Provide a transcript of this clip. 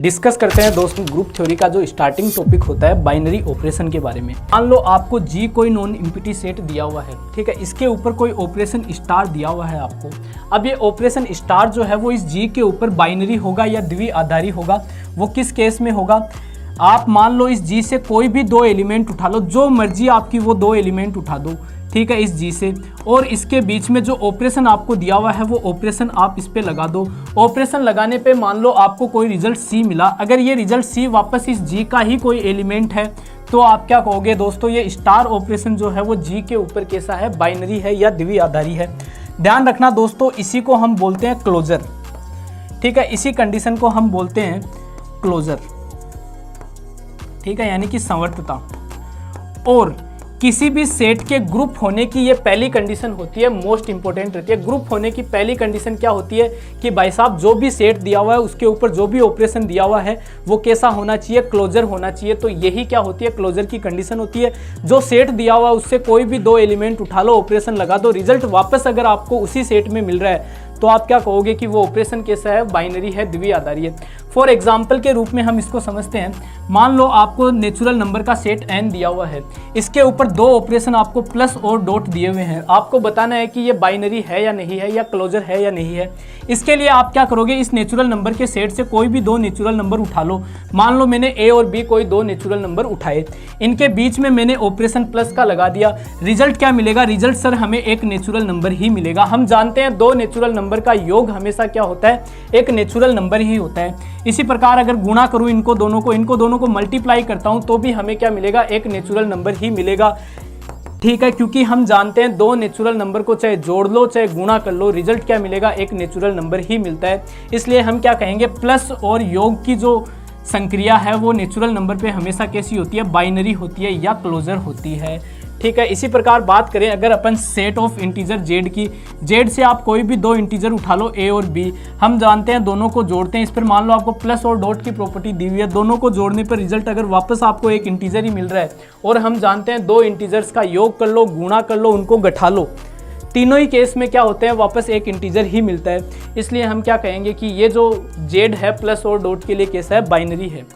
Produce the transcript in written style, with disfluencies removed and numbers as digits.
Discuss करते हैं दोस्तों ग्रुप थ्योरी का जो स्टार्टिंग टॉपिक होता है बाइनरी ऑपरेशन के बारे में। मान लो आपको जी कोई नॉन एम्प्टी सेट दिया हुआ है, ठीक है, इसके ऊपर कोई ऑपरेशन स्टार दिया हुआ है आपको। अब ये ऑपरेशन स्टार जो है वो इस जी के ऊपर बाइनरी होगा या द्विआधारी होगा। वो किस केस में होगा? आप मान लो इस जी से कोई भी दो एलिमेंट उठा लो, जो मर्जी आपकी वो दो एलिमेंट उठा दो, ठीक है, इस जी से, और इसके बीच में जो ऑपरेशन आपको दिया हुआ है वो ऑपरेशन आप इस पे लगा दो। ऑपरेशन लगाने पे मान लो आपको कोई रिजल्ट सी मिला। अगर ये रिजल्ट सी वापस इस जी का ही कोई एलिमेंट है तो आप क्या कहोगे दोस्तों? ये स्टार ऑपरेशन जो है वो जी के ऊपर कैसा है? बाइनरी है या द्विआधारी है। ध्यान रखना दोस्तों, इसी को हम बोलते हैं क्लोजर, ठीक है, इसी कंडीशन को हम बोलते हैं क्लोजर, ठीक है, यानी कि संवर्तता। और किसी भी सेट के ग्रुप होने की ये पहली कंडीशन होती है, मोस्ट इंपॉर्टेंट रहती है। ग्रुप होने की पहली कंडीशन क्या होती है कि भाई साहब जो भी सेट दिया हुआ है उसके ऊपर जो भी ऑपरेशन दिया हुआ है वो कैसा होना चाहिए? क्लोजर होना चाहिए। तो यही क्या होती है? क्लोजर की कंडीशन होती है। जो सेट दिया हुआ है उससे कोई भी दो एलिमेंट उठा लो, ऑपरेशन लगा दो, रिजल्ट वापस अगर आपको उसी सेट में मिल रहा है तो आप क्या कहोगे कि वो ऑपरेशन कैसा है? बाइनरी है, द्विआधारी है। फॉर एग्जाम्पल के रूप में हम इसको समझते हैं। मान लो आपको नेचुरल नंबर का सेट n दिया हुआ है, इसके ऊपर दो ऑपरेशन आपको प्लस और डॉट दिए हुए हैं। आपको बताना है कि ये बाइनरी है या नहीं है, या क्लोजर है या नहीं है। इसके लिए आप क्या करोगे? इस नेचुरल नंबर के सेट से कोई भी दो नेचुरल नंबर उठा लो। मान लो मैंने a और b कोई दो नेचुरल नंबर उठाए, इनके बीच में मैंने ऑपरेशन प्लस का लगा दिया। रिजल्ट क्या मिलेगा? रिजल्ट सर हमें एक नेचुरल नंबर ही मिलेगा। हम जानते हैं दो नेचुरल नंबर का योग हमेशा क्या होता है? एक नेचुरल नंबर ही होता है। इसी प्रकार अगर गुणा करूं इनको दोनों को मल्टीप्लाई करता हूं तो भी हमें क्या मिलेगा? एक नेचुरल नंबर ही मिलेगा, ठीक है, क्योंकि हम जानते हैं दो नेचुरल नंबर को चाहे जोड़ लो चाहे गुणा कर लो, रिजल्ट क्या मिलेगा? एक नेचुरल नंबर ही मिलता है। इसलिए हम क्या कहेंगे? प्लस और योग की जो संक्रिया है वो नेचुरल नंबर पे हमेशा कैसी होती है? बाइनरी होती है या क्लोजर होती है, ठीक है। इसी प्रकार बात करें अगर अपन सेट ऑफ इंटीजर जेड की, जेड से आप कोई भी दो इंटीजर उठा लो ए और बी, हम जानते हैं दोनों को जोड़ते हैं। इस पर मान लो आपको प्लस और डॉट की प्रॉपर्टी दी हुई है, दोनों को जोड़ने पर रिजल्ट अगर वापस आपको एक इंटीजर ही मिल रहा है, और हम जानते हैं दो इंटीजर्स का योग कर लो, गुणा कर लो, उनको घटा लो, तीनों ही केस में क्या होते हैं? वापस एक इंटीजर ही मिलता है। इसलिए हम क्या कहेंगे कि ये जो जेड है प्लस और डॉट के लिए कैसा है? बाइनरी है।